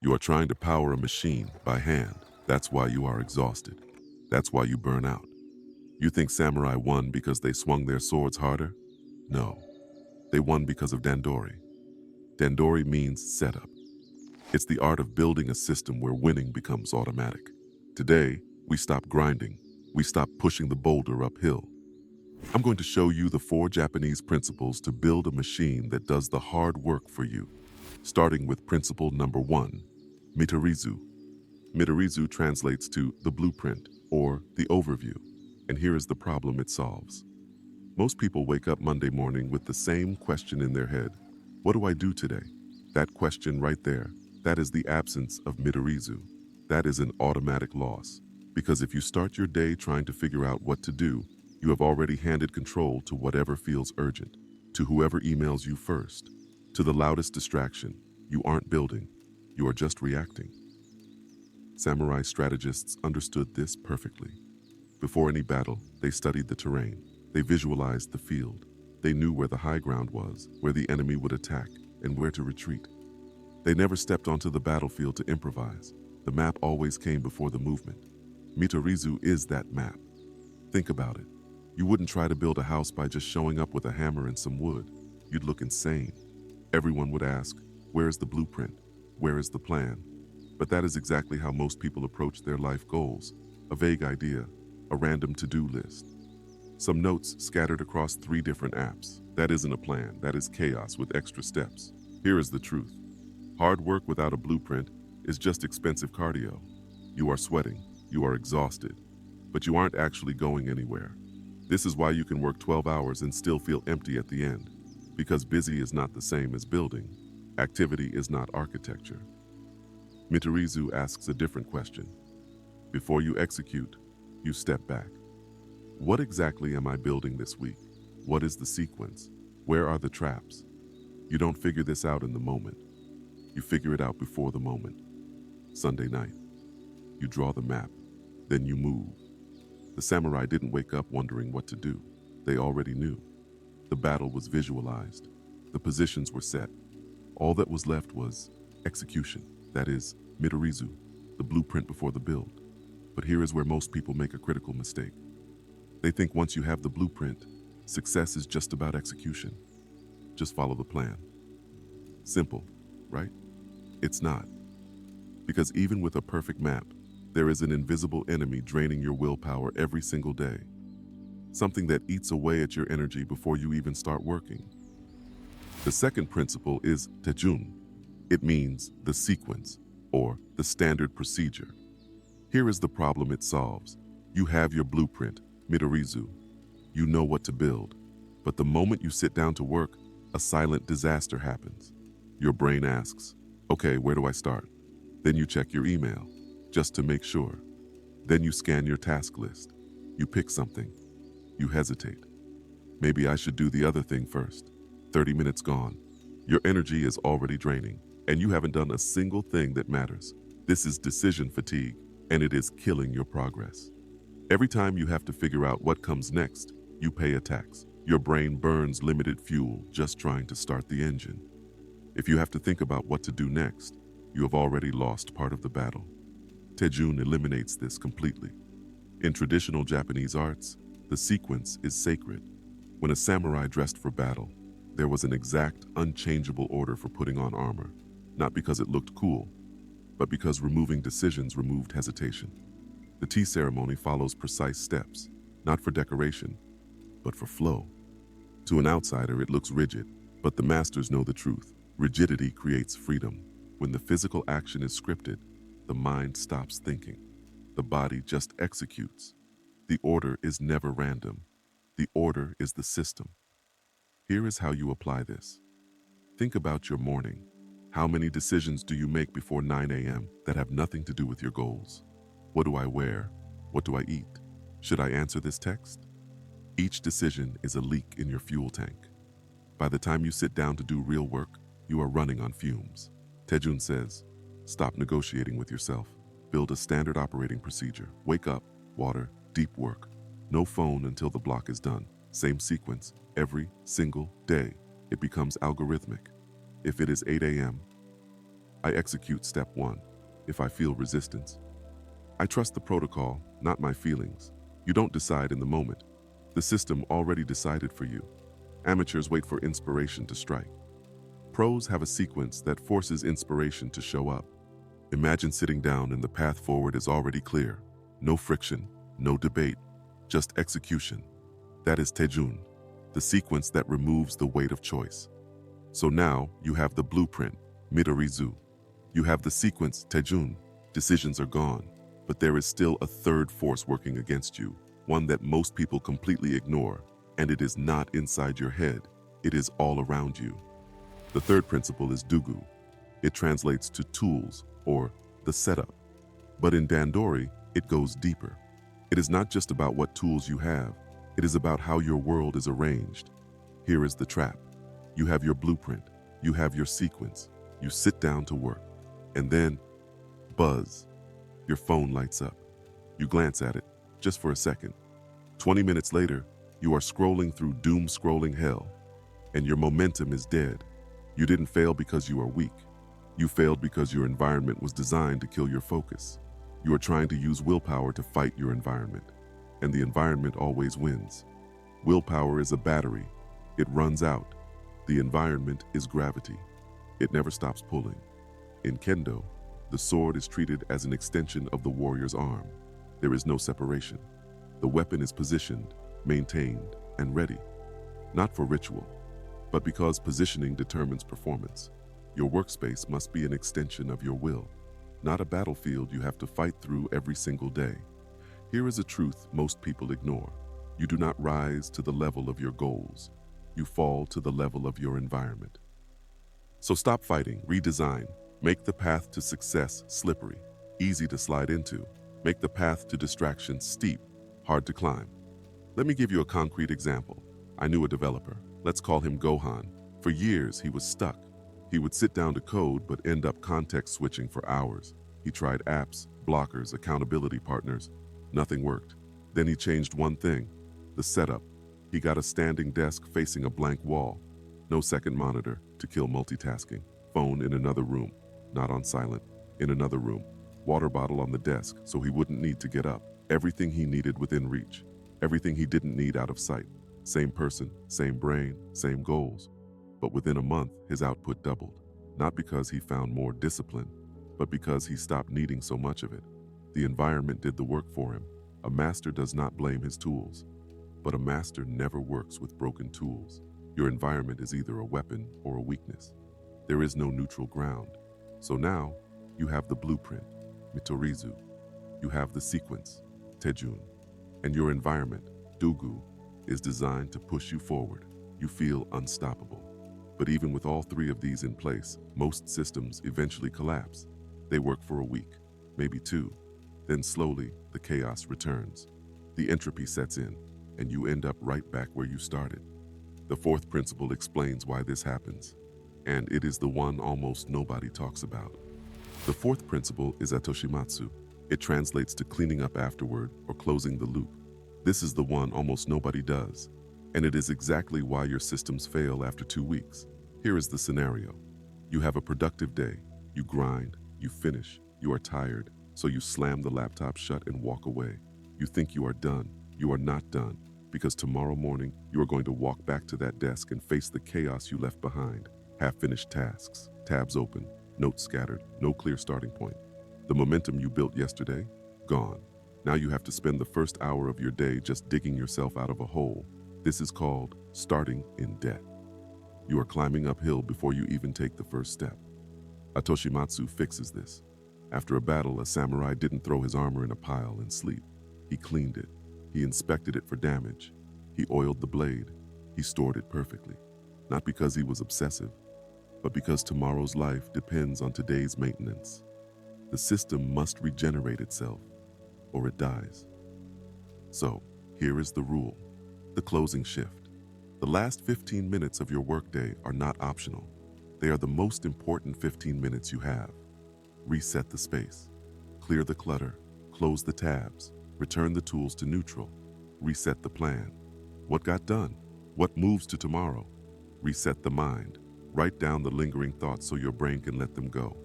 You are trying to power a machine by hand. That's why you are exhausted. That's why you burn out. You think samurai won because they swung their swords harder? No, they won because of Dandori. Dandori means setup. It's the art of building a system where winning becomes automatic. Today, we stop grinding. We stop pushing the boulder uphill. I'm going to show you the 4 Japanese principles to build a machine that does the hard work for you. Starting with principle number 1, Mitorizu. Mitorizu translates to the blueprint or the overview. And here is the problem it solves. Most people wake up Monday morning with the same question in their head. What do I do today? That question right there, that is the absence of Mitorizu. That is an automatic loss. Because if you start your day trying to figure out what to do, you have already handed control to whatever feels urgent, to whoever emails you first, to the loudest distraction. You aren't building, you are just reacting. Samurai strategists understood this perfectly. Before any battle, they studied the terrain. They visualized the field. They knew where the high ground was, where the enemy would attack, and where to retreat. They never stepped onto the battlefield to improvise. The map always came before the movement. Mitorizu is that map. Think about it. You wouldn't try to build a house by just showing up with a hammer and some wood. You'd look insane. Everyone would ask, where is the blueprint? Where is the plan? But that is exactly how most people approach their life goals. A vague idea, a random to-do list. Some notes scattered across 3 different apps. That isn't a plan, that is chaos with extra steps. Here is the truth. Hard work without a blueprint is just expensive cardio. You are sweating, you are exhausted, but you aren't actually going anywhere. This is why you can work 12 hours and still feel empty at the end. Because busy is not the same as building. Activity is not architecture. Mitorizu asks a different question. Before you execute, you step back. What exactly am I building this week? What is the sequence? Where are the traps? You don't figure this out in the moment. You figure it out before the moment. Sunday night. You draw the map, then you move. The samurai didn't wake up wondering what to do. They already knew. The battle was visualized. The positions were set. All that was left was execution. That is, Mitorizu, the blueprint before the build. But here is where most people make a critical mistake. They think once you have the blueprint, success is just about execution. Just follow the plan. Simple, right? It's not. Because even with a perfect map, there is an invisible enemy draining your willpower every single day. Something that eats away at your energy before you even start working. The second principle is Tejun. It means the sequence, or the standard procedure. Here is the problem it solves. You have your blueprint, Mitorizu. You know what to build. But the moment you sit down to work, a silent disaster happens. Your brain asks, okay, where do I start? Then you check your email, just to make sure. Then you scan your task list. You pick something. You hesitate. Maybe I should do the other thing first. 30 minutes gone. Your energy is already draining, and you haven't done a single thing that matters. This is decision fatigue, and it is killing your progress. Every time you have to figure out what comes next, you pay a tax. Your brain burns limited fuel just trying to start the engine. If you have to think about what to do next, you have already lost part of the battle. Tejun eliminates this completely. In traditional Japanese arts, the sequence is sacred. When a samurai dressed for battle, there was an exact, unchangeable order for putting on armor, not because it looked cool, but because removing decisions removed hesitation. The tea ceremony follows precise steps, not for decoration, but for flow. To an outsider, it looks rigid, but the masters know the truth. Rigidity creates freedom. When the physical action is scripted, the mind stops thinking. The body just executes. The order is never random. The order is the system. Here is how you apply this. Think about your morning. How many decisions do you make before 9 a.m. that have nothing to do with your goals? What do I wear? What do I eat? Should I answer this text? Each decision is a leak in your fuel tank. By the time you sit down to do real work, you are running on fumes. Tejun says, stop negotiating with yourself. Build a standard operating procedure. Wake up, water, deep work. No phone until the block is done. Same sequence, every single day. It becomes algorithmic. If it is 8 a.m., I execute step 1. If I feel resistance, I trust the protocol, not my feelings. You don't decide in the moment. The system already decided for you. Amateurs wait for inspiration to strike. Pros have a sequence that forces inspiration to show up. Imagine sitting down and the path forward is already clear. No friction, no debate, just execution. That is Tejun, the sequence that removes the weight of choice. So now you have the blueprint, Mitorizu. You have the sequence, Tejun. Decisions are gone, but there is still a third force working against you, one that most people completely ignore, and it is not inside your head, it is all around you. The third principle is Dougu. It translates to tools, or the setup. But in Dandori, it goes deeper. It is not just about what tools you have, it is about how your world is arranged. Here is the trap. You have your blueprint, you have your sequence, you sit down to work, and then, buzz, your phone lights up. You glance at it, just for a second. 20 minutes later, you are scrolling through doom-scrolling hell, and your momentum is dead. You didn't fail because you are weak. You failed because your environment was designed to kill your focus. You are trying to use willpower to fight your environment, and the environment always wins. Willpower is a battery. It runs out. The environment is gravity. It never stops pulling. In Kendo, the sword is treated as an extension of the warrior's arm. There is no separation. The weapon is positioned, maintained, and ready. Not for ritual, but because positioning determines performance. Your workspace must be an extension of your will, not a battlefield you have to fight through every single day. Here is a truth most people ignore. You do not rise to the level of your goals. You fall to the level of your environment. So stop fighting, redesign. Make the path to success slippery, easy to slide into. Make the path to distraction steep, hard to climb. Let me give you a concrete example. I knew a developer. Let's call him Gohan. For years, he was stuck. He would sit down to code but end up context switching for hours. He tried apps, blockers, accountability partners. Nothing worked. Then he changed one thing, the setup. He got a standing desk facing a blank wall. No second monitor to kill multitasking. Phone in another room, not on silent, in another room. Water bottle on the desk so he wouldn't need to get up. Everything he needed within reach. Everything he didn't need out of sight. Same person, same brain, same goals. But within a month, his output doubled. Not because he found more discipline, but because he stopped needing so much of it. The environment did the work for him. A master does not blame his tools, but a master never works with broken tools. Your environment is either a weapon or a weakness. There is no neutral ground. So now, you have the blueprint, Mitorizu. You have the sequence, Tejun. And your environment, Dougu, is designed to push you forward. You feel unstoppable. But even with all three of these in place, most systems eventually collapse. They work for a week, maybe two. Then slowly, the chaos returns. The entropy sets in, and you end up right back where you started. The fourth principle explains why this happens, and it is the one almost nobody talks about. The fourth principle is Atoshimatsu. It translates to cleaning up afterward or closing the loop. This is the one almost nobody does, and it is exactly why your systems fail after 2 weeks. Here is the scenario. You have a productive day. You grind, you finish, you are tired, so you slam the laptop shut and walk away. You think you are done. You are not done, because tomorrow morning you are going to walk back to that desk and face the chaos you left behind. Half-finished tasks, tabs open, notes scattered, no clear starting point. The momentum you built yesterday, gone. Now you have to spend the first hour of your day just digging yourself out of a hole. This is called starting in debt. You are climbing uphill before you even take the first step. Atoshimatsu fixes this. After a battle, a samurai didn't throw his armor in a pile and sleep. He cleaned it. He inspected it for damage. He oiled the blade. He stored it perfectly. Not because he was obsessive, but because tomorrow's life depends on today's maintenance. The system must regenerate itself, or it dies. So, here is the rule, the closing shift. The last 15 minutes of your workday are not optional. They are the most important 15 minutes you have. Reset the space, clear the clutter, close the tabs, return the tools to neutral, reset the plan. What got done? What moves to tomorrow? Reset the mind. Write down the lingering thoughts so your brain can let them go.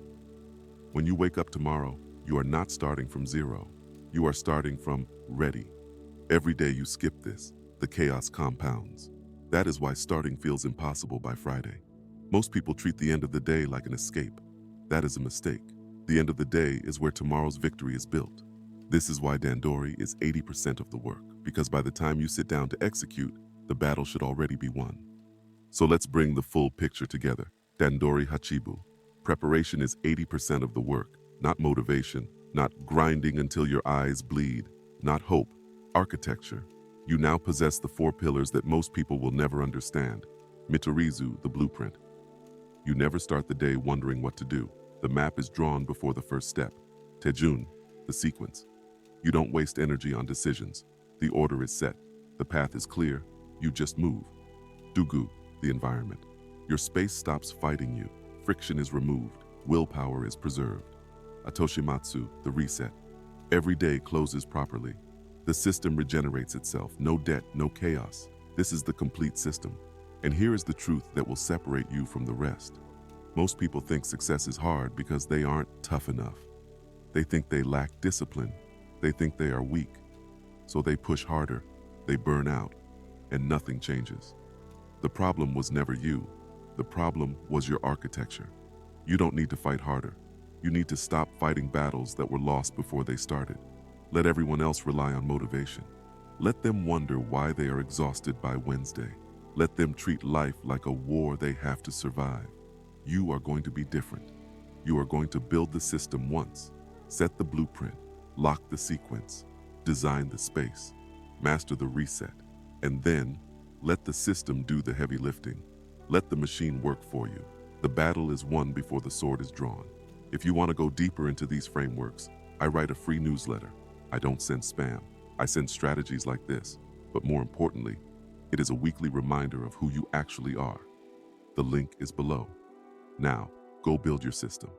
When you wake up tomorrow, you are not starting from zero. You are starting from ready. Every day you skip this, the chaos compounds. That is why starting feels impossible by Friday. Most people treat the end of the day like an escape. That is a mistake. The end of the day is where tomorrow's victory is built. This is why Dandori is 80% of the work, because by the time you sit down to execute, the battle should already be won. So let's bring the full picture together. Dandori Hachibu. Preparation is 80% of the work, not motivation, not grinding until your eyes bleed, not hope. Architecture. You now possess the 4 pillars that most people will never understand. Mitorizu, the blueprint. You never start the day wondering what to do. The map is drawn before the first step. Tejun, the sequence. You don't waste energy on decisions. The order is set. The path is clear. You just move. Dougu, the environment. Your space stops fighting you. Friction is removed. Willpower is preserved. Atoshimatsu, the reset. Every day closes properly. The system regenerates itself. No debt, no chaos. This is the complete system. And here is the truth that will separate you from the rest. Most people think success is hard because they aren't tough enough. They think they lack discipline. They think they are weak. So they push harder, they burn out, and nothing changes. The problem was never you. The problem was your architecture. You don't need to fight harder. You need to stop fighting battles that were lost before they started. Let everyone else rely on motivation. Let them wonder why they are exhausted by Wednesday. Let them treat life like a war they have to survive. You are going to be different. You are going to build the system once, set the blueprint, lock the sequence, design the space, master the reset, and then let the system do the heavy lifting. Let the machine work for you. The battle is won before the sword is drawn. If you want to go deeper into these frameworks, I write a free newsletter. I don't send spam. I send strategies like this. But more importantly, it is a weekly reminder of who you actually are. The link is below. Now, go build your system.